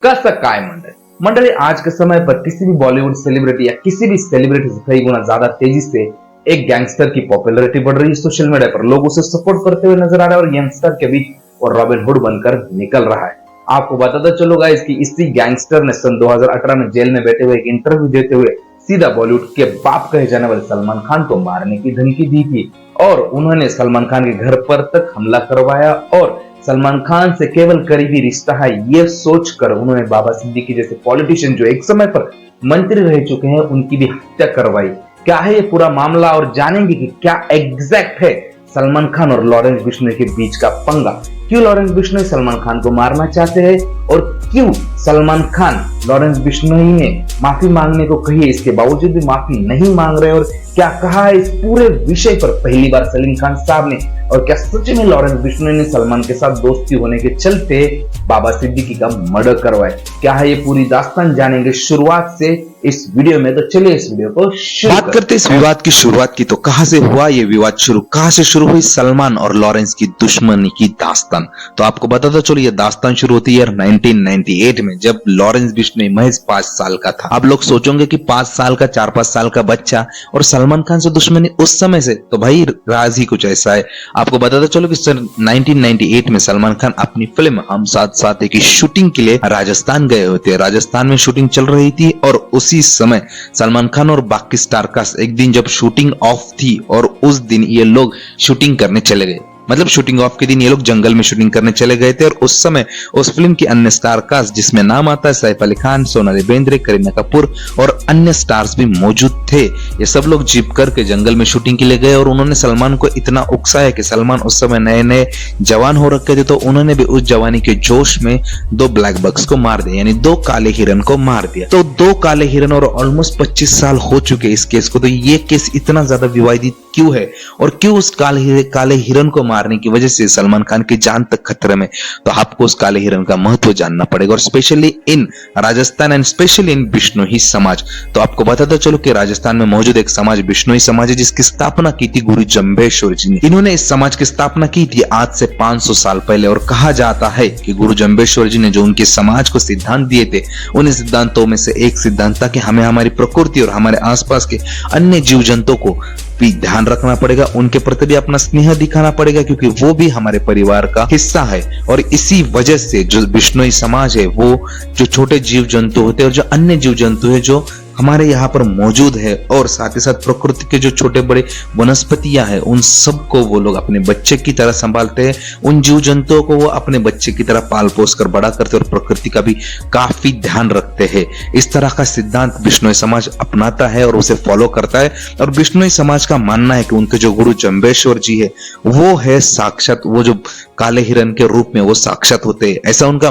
कसं काय मंडळी आज के समय पर किसी भी बॉलीवुड सेलिब्रिटी या किसी भी सेलिब्रिटी से कई गुना ज्यादा तेजी से एक गैंगस्टर की पॉपुलैरिटी बढ़ रही है। सोशल मीडिया पर लोग उसे सपोर्ट करते हुए नजर आ रहे हैं और यंगस्टर के बीच और रॉबिन हुड बनकर निकल रहा है। आपको बताता चलो गाइस कि इसी गैंगस्टर ने सन 2018 में जेल में बैठे हुए एक इंटरव्यू देते हुए सीधा बॉलीवुड के बाप कहे जाने वाले सलमान खान को मारने की धमकी दी थी और उन्होंने सलमान खान के घर पर तक हमला करवाया और सलमान खान से केवल करीबी रिश्ता है ये सोचकर उन्होंने बाबा सिद्दीकी जैसे पॉलिटिशियन जो एक समय पर मंत्री रह चुके हैं उनकी भी हत्या करवाई। क्या है ये पूरा मामला और जानेंगे कि क्या एग्जैक्ट है सलमान खान और लॉरेंस बिश्नोई के बीच का पंगा। क्यों लॉरेंस बिश्नोई सलमान खान को मारना चाहते हैं और क्यों सलमान खान लॉरेंस बिश्नोई ने माफी मांगने को कही है, इसके बावजूद भी माफी नहीं मांग रहे और क्या कहा है इस पूरे विषय पर पहली बार सलीम खान साहब ने और क्या सच में लॉरेंस बिश्नोई ने सलमान के साथ दोस्ती होने के चलते बाबा सिद्दीकी का मर्डर करवाया। क्या है ये पूरी दास्तान जानेंगे शुरुआत से इस वीडियो में। तो चलिए इस वीडियो को शुरू बात करते इस विवाद की शुरुआत की तो कहां से हुआ ये विवाद शुरू, कहां से शुरू हुई सलमान और लॉरेंस की दुश्मनी की दास्तान। तो आपको बताता चलो ये दास्तान शुरू होती है 1998 में जब लॉरेंस बिश्नोई महज 5 साल का था। आप लोग सोचोगे कि 5 साल का 4-5 साल का बच्चा और सलमान खान से दुश्मनी उस समय से, तो भाई राज ही कुछ ऐसा है। आपको बताता चलो कि सन 1998 में सलमान खान अपनी फिल्म हम साथ साथ की शूटिंग के लिए राजस्थान गए होते हैं। राजस्थान में शूटिंग चल रही थी और उसी समय सलमान खान और बाकी स्टार कास्ट एक दिन जब शूटिंग ऑफ थी और उस दिन ये लोग शूटिंग करने चले गए, मतलब शूटिंग ऑफ के दिन ये लोग जंगल में शूटिंग करने चले गए थे और उस समय उस फिल्म की अन्य स्टार कास्ट जिसमें नाम आता है सैफ अली खान, सोनाली बेंद्रे, करीना कपूर और अन्य स्टार्स भी मौजूद थे। ये सब लोग जीप करके जंगल में शूटिंग के लिए गए और उन्होंने सलमान को इतना उकसाया कि सलमान उस समय नए नए जवान हो रखे थे तो उन्होंने भी उस जवानी के जोश में 2 ब्लैक बक्स को मार दिया, यानी 2 काले हिरन को मार दिया। तो 2 काले हिरन और ऑलमोस्ट 25 साल हो चुके इस केस को, तो ये केस इतना ज्यादा विवादित क्यों है और क्यों उस काले हिरन को मारने की वजह से सलमान खान की जान तक खतरे में। तो आपको उस काले हिरन का महत्व जानना पड़ेगा और specially in Rajasthan and specially in Bishnoi समाज। तो आपको बताता चलो कि राजस्थान में मौजूद एक समाज बिश्नोई समाज है जिसकी स्थापना की थी गुरु जंबेश्वर जी ने। इन्होंने इस समाज की स्थापना की थी आज से 500 साल पहले और कहा जाता है कि गुरु जंबेश्वर जी ने जो उनके समाज को सिद्धांत दिए थे उन सिद्धांतों में से एक सिद्धांत था कि हमें हमारी प्रकृति और हमारे आसपास के अन्य जीव जंतुओं को भी ध्यान रखना पड़ेगा, उनके प्रति भी अपना स्नेह दिखाना पड़ेगा क्योंकि वो भी हमारे परिवार का हिस्सा है। और इसी वजह से जो बिश्नोई समाज है वो जो छोटे जीव जंतु होते हैं और जो अन्य जीव जंतु है जो हमारे यहाँ पर मौजूद है और साथ ही साथ प्रकृति के जो छोटे बड़े वनस्पतियां हैं उन सबको वो लोग अपने बच्चे की तरह संभालते हैं। उन जीव जंतुओं को वो अपने बच्चे की तरह पाल पोस कर बड़ा करते और प्रकृति का भी काफी ध्यान रखते हैं। इस तरह का सिद्धांत बिश्नोई समाज अपनाता है और उसे फॉलो करता है। और बिश्नोई समाज का मानना है कि उनके जो गुरु जंबेश्वर जी है वो है साक्षात, वो जो काले हिरन के रूप में वो साक्षात होते हैं। ऐसा उनका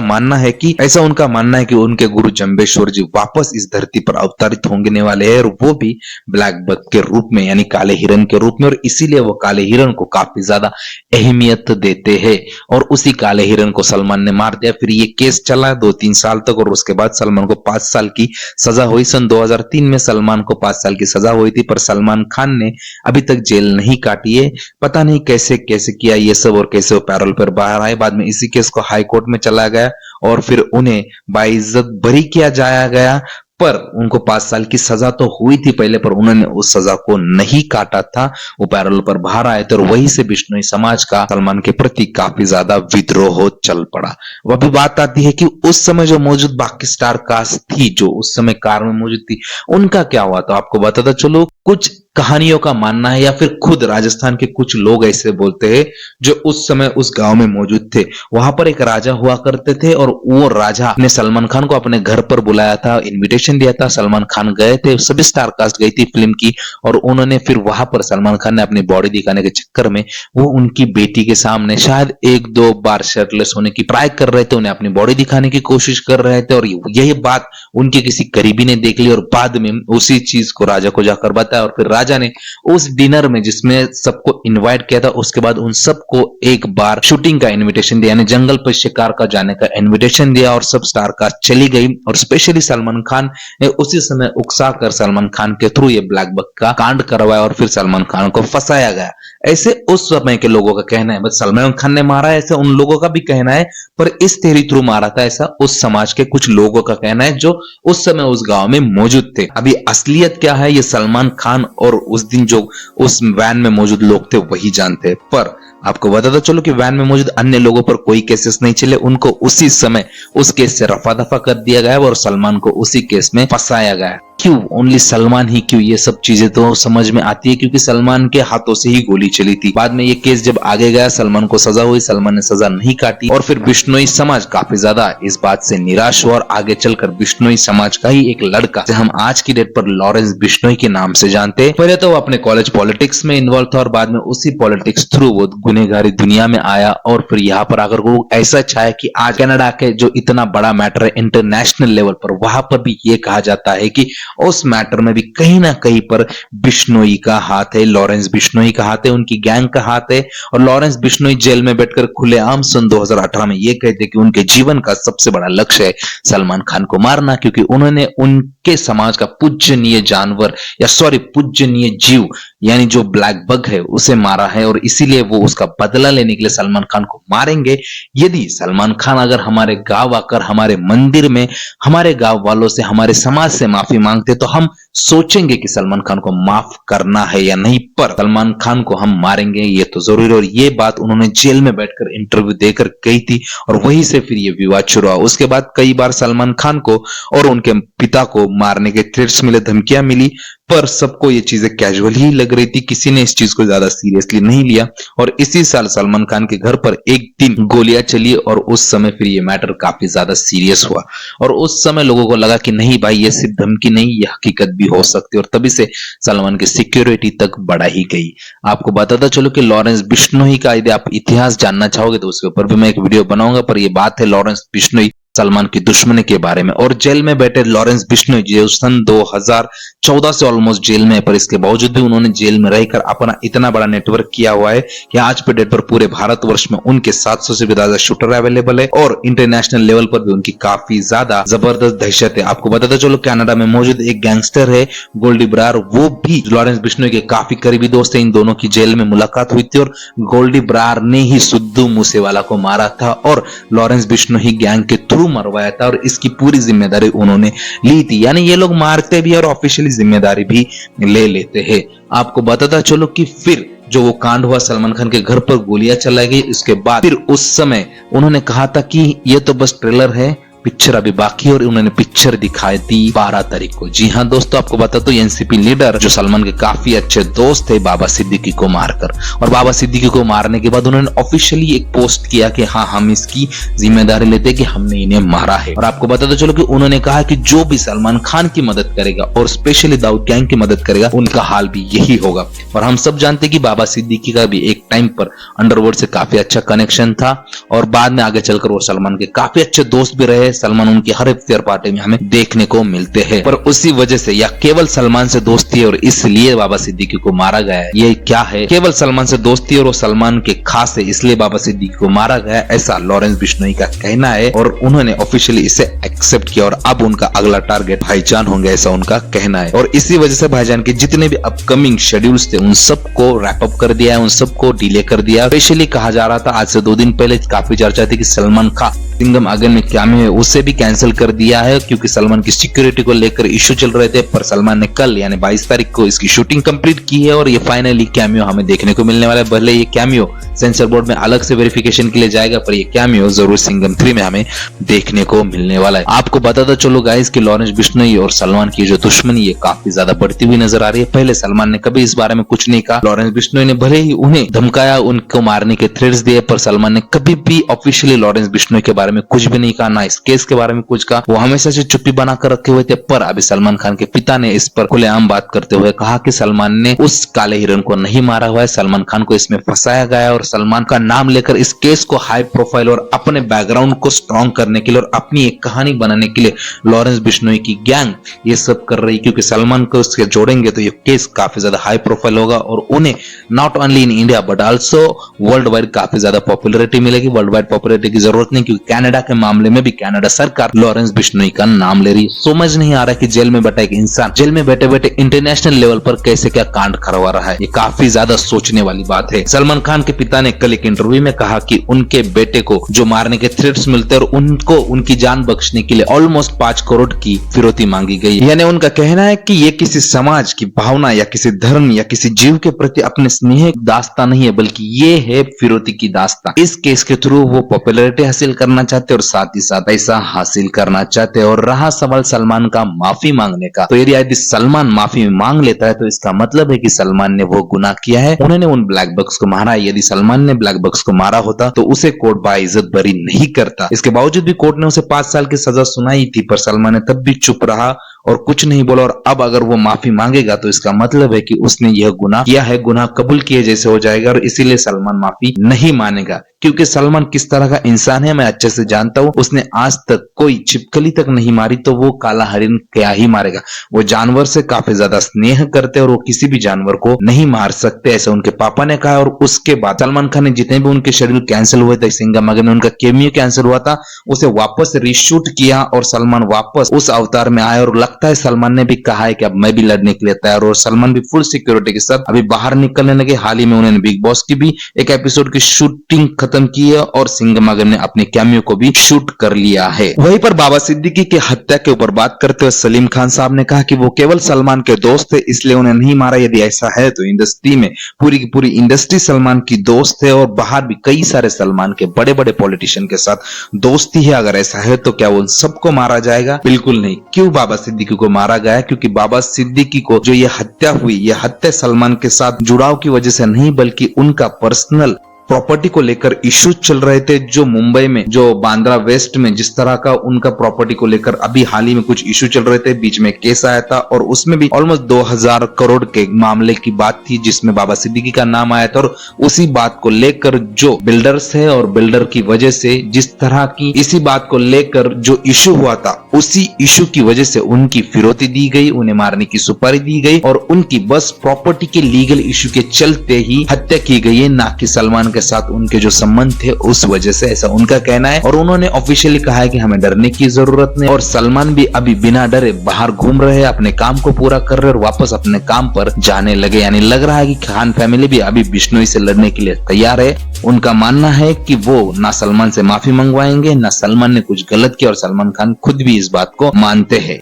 मानना है कि उनके गुरु जंबेश्वर जी वापस इस धरती पर अवतरित होने वाले हैं और वो भी ब्लैक बक के रूप में यानी काले हिरन के रूप में, और इसीलिए वो काले हिरन को काफी ज्यादा अहमियत देते हैं। और उसी काले हिरन को सलमान ने मार दिया। फिर ये केस चला 2-3 साल तक और उसके बाद सलमान को 5 साल की सजा हुई। सन 2003 में सलमान को 5 साल की सजा हुई थी पर सलमान खान ने अभी तक जेल नहीं काटी है। पता नहीं कैसे कैसे किया ये सब और कैसे वो पैरोल पर बाहर आए। बाद में इसी केस को हाई कोर्ट में चला गया और फिर उन्हें बाइज्जत बरी किया जाया गया। पर उनको 5 साल की सजा तो हुई थी पहले, पर उन्होंने उस सजा को नहीं काटा था, वो पैरोल पर बाहर आए थे और वहीं से बिश्नोई समाज का सलमान के प्रति काफी ज्यादा विद्रोह चल पड़ा। वह भी बात आती है कि उस समय जो मौजूद बाकी स्टार कास्ट थी जो उस समय कार में मौजूद थी उनका क्या हुआ। तो आपको बताता चलो कुछ कहानियों का मानना है या फिर खुद राजस्थान के कुछ लोग ऐसे बोलते हैं जो उस समय उस गांव में मौजूद थे। वहां पर एक राजा हुआ करते थे और वो राजा ने सलमान खान को अपने घर पर बुलाया था, इनविटेशन दिया था। सलमान खान गए थे, सभी स्टार कास्ट गई थी फिल्म की और उन्होंने फिर वहां पर सलमान खान ने अपनी बॉडी दिखाने के चक्कर में वो उनकी बेटी के सामने शायद 1-2 बार शर्टलेस होने की ट्राई कर रहे थे, उन्हें अपनी बॉडी दिखाने की कोशिश कर रहे थे और यही बात उनके किसी करीबी ने देख ली और बाद में उसी चीज को राजा को जाकर बताया और फिर राजा ने उस डिनर में जिसमें सबको इनवाइट किया था उसके बाद उन सबको एक बार शूटिंग का इनविटेशन दिया, यानी जंगल पर शिकार का जाने का इनविटेशन दिया और सब स्टार कास्ट चली गई। और स्पेशली सलमान खान ने उसी समय उकसा कर सलमान खान के थ्रू ये ब्लैक बक का कांड करवाया और फिर सलमान खान को फंसाया गया। ऐसे उस समय के लोगों का कहना है, बस सलमान खान ने मारा है ऐसा उन लोगों का भी कहना है, पर इस थ्योरी थ्रू मारा था ऐसा उस समाज के कुछ लोगों का कहना है जो उस समय उस गांव में मौजूद थे। अभी असलियत क्या है ये सलमान खान और उस दिन जो उस वैन में मौजूद लोग थे वही जानते हैं। पर आपको बताता चलो कि वैन में मौजूद अन्य लोगों पर कोई केसेस नहीं चले, उनको उसी समय उस केस से रफा दफा कर दिया गया और सलमान को उसी केस में फंसाया गया। क्यों ओनली सलमान ही क्यों? ये सब चीजें तो समझ में आती है क्योंकि सलमान के हाथों से ही गोली चली थी। बाद में ये केस जब आगे गया सलमान को सजा हुई, सलमान ने सजा नहीं काटी और फिर बिश्नोई समाज काफी ज्यादा इस बात से निराश हुआ और आगे चलकर बिश्नोई समाज का ही एक लड़का जिसे हम आज की डेट पर लॉरेंस बिश्नोई के नाम से जानते हैं, पहले तो वो अपने कॉलेज पॉलिटिक्स में इन्वॉल्व था और बाद में उसी पॉलिटिक्स थ्रू वो गुनहगारी दुनिया में आया और फिर यहाँ पर आकर वो ऐसा छाया कि आज कनाडा के जो इतना बड़ा मैटर है इंटरनेशनल लेवल पर, वहां पर भी ये कहा जाता है कि उस मैटर में भी कहीं ना कहीं पर बिश्नोई का हाथ है, लॉरेंस बिश्नोई का हाथ है, उनकी गैंग का हाथ है। और लॉरेंस बिश्नोई जेल में बैठकर खुलेआम सन 2018 में ये कहते कि उनके जीवन का सबसे बड़ा लक्ष्य है सलमान खान को मारना, क्योंकि उन्होंने उनके समाज का पूजनीय जानवर या सॉरी पूजनीय जीव यानी जो ब्लैक बग है उसे मारा है और इसीलिए वो उसका बदला लेने के लिए सलमान खान को मारेंगे। यदि सलमान खान अगर हमारे गांव आकर हमारे मंदिर में हमारे गांव वालों से हमारे समाज से माफी मांगते तो हम सोचेंगे कि सलमान खान को माफ करना है या नहीं, पर सलमान खान को हम मारेंगे ये तो जरूर। और ये बात उन्होंने जेल में बैठकर इंटरव्यू देकर कही थी और वहीं से फिर ये विवाद शुरू हुआ। उसके बाद कई बार सलमान खान को और उनके पिता को मारने के थ्रेट्स मिले, धमकियां मिली, पर सबको ये चीजें कैजुअल ही लग रही थी, किसी ने इस चीज को ज्यादा सीरियसली नहीं लिया। और इसी साल सलमान खान के घर पर एक दिन गोलियां चली और उस समय फिर ये मैटर काफी ज्यादा सीरियस हुआ और उस समय लोगों को लगा कि नहीं भाई ये सिर्फ धमकी नहीं, ये हकीकत भी हो सकती है और तभी से सलमान की सिक्योरिटी तक बढ़ा ही गई। आपको बताता चलो कि लॉरेंस बिश्नोई का यदि आप इतिहास जानना चाहोगे तो उसके ऊपर भी मैं एक वीडियो बनाऊंगा, पर यह बात है लॉरेंस बिश्नोई सलमान की दुश्मनी के बारे में। और जेल में बैठे लॉरेंस बिश्नोई जो सन 2014 से ऑलमोस्ट जेल में है, पर इसके बावजूद भी उन्होंने जेल में रहकर अपना इतना बड़ा नेटवर्क किया हुआ है कि आज पे डेट पर पूरे भारतवर्ष में उनके 700 से भी ज्यादा शूटर अवेलेबल है और इंटरनेशनल लेवल पर भी उनकी काफी ज्यादा जबरदस्त दहशत है। आपको बताता चलो कनाडा में मौजूद एक गैंगस्टर है गोल्डी ब्रार, वो भी लॉरेंस बिश्नोई के काफी करीबी दोस्त है। इन दोनों की जेल में मुलाकात हुई थी और गोल्डी ब्रार ने ही सिद्धू मूसेवाला को मारा था और लॉरेंस बिश्नोई गैंग के थ्रू मरवाया था और इसकी पूरी जिम्मेदारी उन्होंने ली थी। यानी ये लोग मारते भी और ऑफिशियली जिम्मेदारी भी ले लेते हैं। आपको बताता चलो कि फिर जो वो कांड हुआ सलमान खान के घर पर गोलियां चलाई गई, उसके बाद फिर उस समय उन्होंने कहा था कि ये तो बस ट्रेलर है, पिक्चर अभी बाकी, और उन्होंने पिक्चर दिखाई थी 12 तारीख को। जी हाँ दोस्तों, आपको बता दो एनसीपी लीडर जो सलमान के काफी अच्छे दोस्त थे बाबा सिद्दीकी को मारकर, और बाबा सिद्दीकी को मारने के बाद उन्होंने ऑफिशियली एक पोस्ट किया कि हाँ हम इसकी जिम्मेदारी लेते कि हमने इन्हें मारा है। और आपको बता दो चलो कि उन्होंने कहा कि जो भी सलमान खान की मदद करेगा और स्पेशली दाऊद गैंग की मदद करेगा उनका हाल भी यही होगा। और हम सब जानते कि बाबा सिद्दीकी का भी एक टाइम पर अंडरवर्ल्ड से काफी अच्छा कनेक्शन था और बाद में आगे चलकर वो सलमान के काफी अच्छे दोस्त भी रहे। सलमान उनकी हर इफ्तार पार्टी में हमें देखने को मिलते हैं, पर उसी वजह से या केवल सलमान से दोस्ती है और इसलिए बाबा सिद्दीकी को मारा गया है, ये क्या है? केवल सलमान से दोस्ती और वो सलमान के खास है इसलिए बाबा सिद्दीकी को मारा गया, ऐसा लॉरेंस बिश्नोई का कहना है और उन्होंने ऑफिशियली इसे एक्सेप्ट किया और अब उनका अगला टारगेट भाईजान होंगे, ऐसा उनका कहना है। और इसी वजह से भाईजान के जितने भी अपकमिंग शेड्यूल्स थे उन सबको रैप अप कर दिया है, उन सबको डिले कर दिया। स्पेशली कहा जा रहा था आज से 2 दिन पहले काफी चर्चा थी कि सलमान खान सिंघम अगेन में क्या है उसे भी कैंसिल कर दिया है क्योंकि सलमान की सिक्योरिटी को लेकर इश्यू चल रहे थे, पर सलमान ने कल यानी 22 तारीख को इसकी शूटिंग कंप्लीट की है और ये फाइनली कैमियो हमें देखने को मिलने वाला है। भले ये कैमियो सेंसर बोर्ड में अलग से वेरिफिकेशन के लिए जाएगा, पर ये कैमियो जरूर सिंघम 3 में हमें देखने को मिलने वाला है। आपको बताता चलो गाइस कि लॉरेंस बिश्नोई और सलमान की जो दुश्मनी ये काफी ज्यादा बढ़ती हुई नजर आ रही है। पहले सलमान ने कभी इस बारे में कुछ नहीं कहा, लॉरेंस बिश्नोई ने भले ही उन्हें धमकाया, उनको मारने के थ्रेट्स दिए, पर सलमान ने कभी भी ऑफिशियली लॉरेंस बिश्नोई के बारे में कुछ भी नहीं कहा, ना इस केस के बारे में कुछ कहा। वो हमेशा से चुप्पी बनाकर रखे हुए थे, पर अभी सलमान खान के पिता ने इस पर खुलेआम बात करते हुए कहा कि सलमान ने उस काले हिरन को नहीं मारा हुआ है, सलमान खान को इसमें फंसाया गया है और सलमान का नाम लेकर इस केस को हाई प्रोफाइल और अपने बैकग्राउंड को स्ट्रॉन्ग करने के लिए और अपनी एक कहानी बनाने के लिए लॉरेंस बिश्नोई की गैंग ये सब कर रही है, क्योंकि सलमान को उसके जोड़ेंगे तो ये केस काफी ज्यादा हाई प्रोफाइल होगा और उन्हें not only in India but also world wide काफी ज्यादा पॉपुलरिटी मिलेगी। वर्ल्ड वाइड पॉपुलरिटी की जरूरत नहीं क्योंकि कनाडा के मामले में भी कनाडा कनाडा सरकार लॉरेंस बिश्नोई का नाम ले रही है। समझ नहीं आ रहा कि जेल में बैठा एक इंसान जेल में बैठे बैठे इंटरनेशनल लेवल पर कैसे क्या कांड करवा रहा है। ये काफी ज्यादा सोचने वाली बात है। सलमान खान के पिता ने कल एक इंटरव्यू में कहा कि उनके बेटे को जो मारने के थ्रेट्स मिलते हैं और उनको उनकी जान बख्शने के लिए ऑलमोस्ट 5 करोड़ की फिरौती मांगी गई। यानी उनका कहना है कि ये किसी समाज की भावना या किसी धर्म या किसी जीव के प्रति अपने स्नेह दास्ता नहीं है, बल्कि ये है फिरौती की दास्ता। इस केस के थ्रू वो पॉपुलैरिटी हासिल करना चाहते और साथ ही साथ ऐसा हासिल करना चाहते। और रहा सवाल सलमान का माफी मांगने का, तो यदि सलमान माफी मांग लेता है तो इसका मतलब है कि सलमान ने वो गुनाह किया है, उन्होंने उन ब्लैक बक्स को मारा है। यदि सलमान ने ब्लैक बक्स को मारा होता तो उसे कोर्ट बाइज्जत बरी नहीं करता। इसके बावजूद भी कोर्ट ने उसे 5 साल की सजा सुनाई थी, पर सलमान ने तब भी चुप रहा और कुछ नहीं बोला। और अब अगर वो माफी मांगेगा तो इसका मतलब है कि उसने यह गुनाह किया है, गुनाह कबूल किए जैसे हो जाएगा। और इसीलिए सलमान माफी नहीं मानेगा, क्योंकि सलमान किस तरह का इंसान है मैं अच्छे से जानता हूं। उसने आज तक कोई छिपकली तक नहीं मारी, तो वो काला हरिन क्या ही मारेगा। वो जानवर से काफी ज्यादा स्नेह करते और वो किसी भी जानवर को नहीं मार सकते, ऐसा उनके पापा ने कहा। और उसके बाद सलमान खान ने जितने भी उनके शेड्यूल कैंसिल हुए थे, सिंघम में उनका कैमियो कैंसिल हुआ था, उसे वापस रीशूट किया और सलमान वापस उस अवतार में आए। और लगता है सलमान ने भी कहा है कि अब मैं भी लड़ने के लिए तैयार हूं। और सलमान भी फुल सिक्योरिटी के साथ अभी बाहर निकलने लगे। हाल ही में उन्होंने बिग बॉस की भी एक एपिसोड की शूटिंग खत्म की है और सिंघम ने अपने कैमियो को भी शूट कर लिया है। वहीं पर बाबा सिद्दीकी की हत्या के ऊपर बात करते हुए सलीम खान साहब ने कहा कि वो केवल सलमान के दोस्त थे, इसलिए उन्हें नहीं मारा। यदि ऐसा है तो इंडस्ट्री में पूरी की पूरी इंडस्ट्री सलमान की दोस्त है और बाहर भी कई सारे सलमान के बड़े बड़े पॉलिटिशियन के साथ दोस्ती है। अगर ऐसा है तो क्या उन सबको मारा जाएगा? बिल्कुल नहीं। क्यों बाबा सिद्दीकी को मारा गया? क्योंकि बाबा सिद्दीकी को जो ये हत्या हुई, ये हत्या सलमान के साथ जुड़ाव की वजह से नहीं, बल्कि उनका पर्सनल प्रॉपर्टी को लेकर इश्यूज चल रहे थे। जो मुंबई में, जो बांद्रा वेस्ट में जिस तरह का उनका प्रॉपर्टी को लेकर अभी हाल ही में कुछ इश्यू चल रहे थे, बीच में केस आया था और उसमें भी ऑलमोस्ट 2000 करोड़ के मामले की बात थी, जिसमें बाबा सिद्दीकी का नाम आया था। और उसी बात को लेकर जो बिल्डर्स है और बिल्डर की वजह से जिस तरह की इसी बात को लेकर जो इश्यू हुआ था, उसी इश्यू की वजह से उनकी फिरौती दी गई, उन्हें मारने की सुपारी दी गई और उनकी बस प्रॉपर्टी के लीगल इश्यू के चलते ही हत्या की गई है, ना कि सलमान के साथ उनके जो संबंध थे उस वजह से, ऐसा उनका कहना है। और उन्होंने ऑफिशियली कहा है कि हमें डरने की जरूरत नहीं। और सलमान भी अभी बिना डरे बाहर घूम रहे हैं, अपने काम को पूरा कर रहे और वापस अपने काम पर जाने लगे। यानी लग रहा है कि खान फैमिली भी अभी बिश्नोई से लड़ने के लिए तैयार है। उनका मानना है कि वो ना सलमान से माफी मंगवाएंगे, ना सलमान ने कुछ गलत किया और सलमान खान खुद भी इस बात को मानते हैं।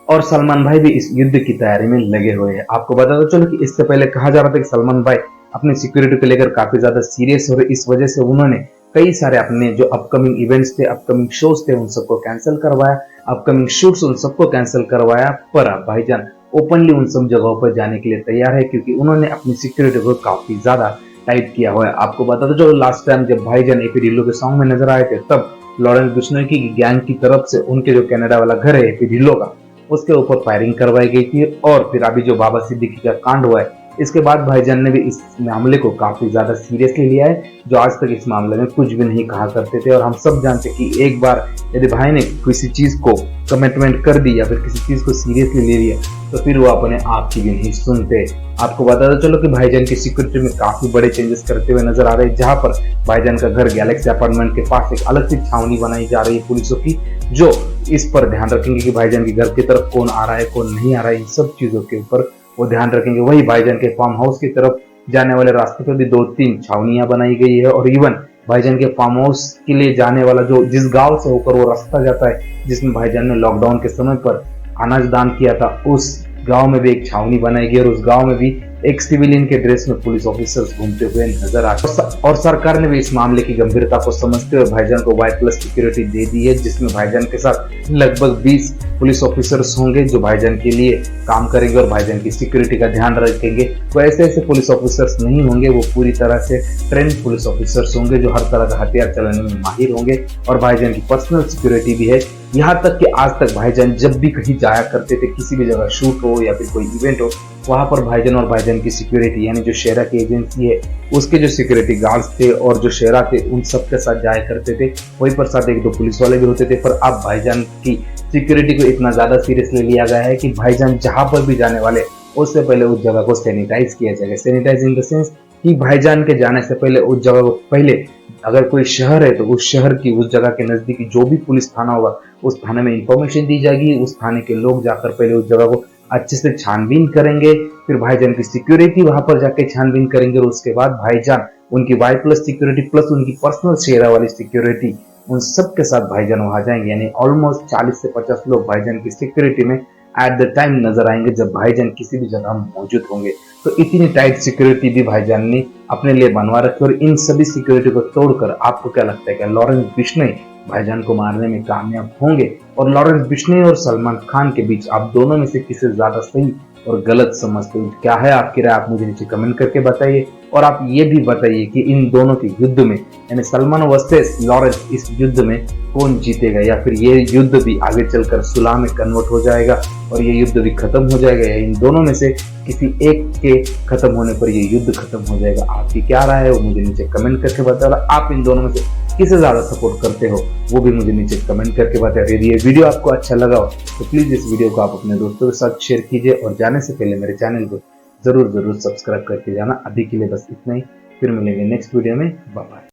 और सलमान भाई भी इस युद्ध की तैयारी में लगे हुए हैं। आपको बता दो चलो कि इससे पहले कहा जा रहा था कि सलमान भाई अपनी सिक्योरिटी को लेकर काफी ज्यादा सीरियस हो रहे, इस वजह से उन्होंने कई सारे अपने जो अपकमिंग इवेंट्स थे, अपकमिंग शोज थे, उन सबको कैंसिल करवाया, अपकमिंग शूट्स उन सबको कैंसिल करवाया। पर अब भाईजान ओपनली उन सब जगहों पर जाने के लिए तैयार है, क्योंकि उन्होंने अपनी सिक्योरिटी को काफी ज्यादा टाइट किया हुआ है। आपको बता दो चलो लास्ट टाइम जब भाईजान एपी ढिल्लो के सॉन्ग में नजर आए थे, तब लॉरेंस बिश्नोई की गैंग की तरफ से उनके जो कनाडा वाला घर है एपी ढिल्लो का, उसके ऊपर फायरिंग करवाई गई थी। और फिर अभी जो बाबा सिद्दीकी का कांड हुआ है, इसके बाद भाईजान ने भी इस मामले को काफी ज्यादा सीरियसली लिया है, जो आज तक इस मामले में कुछ भी नहीं कहा करते थे। और हम सब जानते कि एक बार यदि भाई ने किसी चीज को कमिटमेंट कर दी या फिर किसी चीज को सीरियसली ले लिया, तो फिर वो अपने आप की भी नहीं सुनते। आपको बता चलो कि भाईजान की सिक्योरिटी में काफी बड़े चेंजेस करते हुए नजर आ रहे हैं, जहां पर भाईजान का घर गैलेक्सी अपार्टमेंट के पास एक अलग सी छावनी बनाई जा रही है पुलिसों की, जो इस पर ध्यान रखेंगे कि भाईजान के घर की तरफ कौन आ रहा है, कौन नहीं आ रहा है। इन सब चीजों के ऊपर वो ध्यान रखेंगे। वही भाईजान के फार्म हाउस की तरफ जाने वाले रास्ते पर भी 2-3 छावनियां बनाई गई है। और इवन भाईजान के फार्म हाउस के लिए जाने वाला जो जिस गांव से होकर वो रास्ता जाता है, जिसमें भाईजान ने लॉकडाउन के समय पर अनाज दान किया था, उस गांव में भी एक छावनी बनाई गई और उस गांव में भी एक सिविलियन के ड्रेस में पुलिस ऑफिसर्स घूमते हुए नजर आ रहे। और सरकार ने भी इस मामले की गंभीरता को समझते हुए भाईजान को वाई प्लस सिक्योरिटी दे दी है, जिसमें भाईजान के साथ लगभग 20 पुलिस ऑफिसर्स होंगे जो भाईजान के लिए काम करेंगे और भाईजान की सिक्योरिटी का ध्यान रखेंगे। वो ऐसे पुलिस ऑफिसर्स नहीं होंगे, वो पूरी तरह से ट्रेंड पुलिस ऑफिसर्स होंगे जो हर तरह का हथियार चलाने में माहिर होंगे। और भाईजान की पर्सनल सिक्योरिटी भी है। यहाँ तक कि आज तक भाईजान जब भी कहीं जाया करते थे, किसी भी जगह शूट हो या फिर कोई इवेंट हो, वहां पर भाईजान और भाईजान की सिक्योरिटी यानी जो शेरा की एजेंसी है उसके जो सिक्योरिटी गार्ड्स थे और जो शेरा थे उन सबके साथ जाया करते थे। वहीं पर साथ 1-2 पुलिस वाले भी होते थे। पर अब भाईजान की सिक्योरिटी को इतना ज्यादा सीरियसली लिया गया है कि भाईजान जहां पर भी जाने वाले उससे पहले उस जगह को सैनिटाइज किया जाएगा। सैनिटाइज इन द सेंस कि भाईजान के जाने से पहले उस जगह को पहले अगर कोई शहर है तो उस शहर की उस जगह के नजदीकी जो भी पुलिस थाना होगा उस थाने में इंफॉर्मेशन दी जाएगी। उस थाने के लोग जाकर पहले उस जगह को अच्छे से छानबीन करेंगे, फिर भाईजान की सिक्योरिटी वहां पर जाके छानबीन करेंगे और उसके बाद भाईजान उनकी वाई प्लस सिक्योरिटी प्लस उनकी पर्सनल शेरा वाली सिक्योरिटी उन सब के साथ भाईजान वहां जाएंगे। यानी ऑलमोस्ट 40 से 50 लोग भाईजान की सिक्योरिटी में एट द टाइम नजर आएंगे जब भाईजान किसी भी जगह मौजूद होंगे। तो इतनी टाइट सिक्योरिटी भी भाईजान ने अपने लिए बनवा रखी और इन सभी सिक्योरिटी को तोड़कर आपको क्या लगता है कि लॉरेंस बिश्नोई भाईजान को मारने में कामयाब होंगे? और लॉरेंस बिश्नोई और सलमान खान के बीच आप दोनों में से किसे ज्यादा सही और गलत समझते हो? क्या है आपकी राय? आप मुझे नीचे कमेंट करके बताइए। और आप ये भी बताइए कि इन दोनों के युद्ध में यानी सलमान वर्सेस लॉरेंस इस युद्ध में कौन जीतेगा, या फिर ये युद्ध भी आगे चलकर सुलह में कन्वर्ट हो जाएगा और ये युद्ध भी खत्म हो जाएगा, या इन दोनों में से किसी एक के खत्म होने पर ये युद्ध खत्म हो जाएगा? आपकी क्या राय है वो मुझे नीचे कमेंट करके बताओ। आप इन दोनों में से किसे ज्यादा सपोर्ट करते हो वो भी मुझे नीचे कमेंट करके बताओ। यदि ये वीडियो आपको अच्छा लगा हो तो प्लीज इस वीडियो को आप अपने दोस्तों के साथ शेयर कीजिए और जाने से पहले मेरे चैनल को जरूर सब्सक्राइब करके जाना। अभी के लिए बस इतना ही, फिर मिलेंगे नेक्स्ट वीडियो में। Bye bye.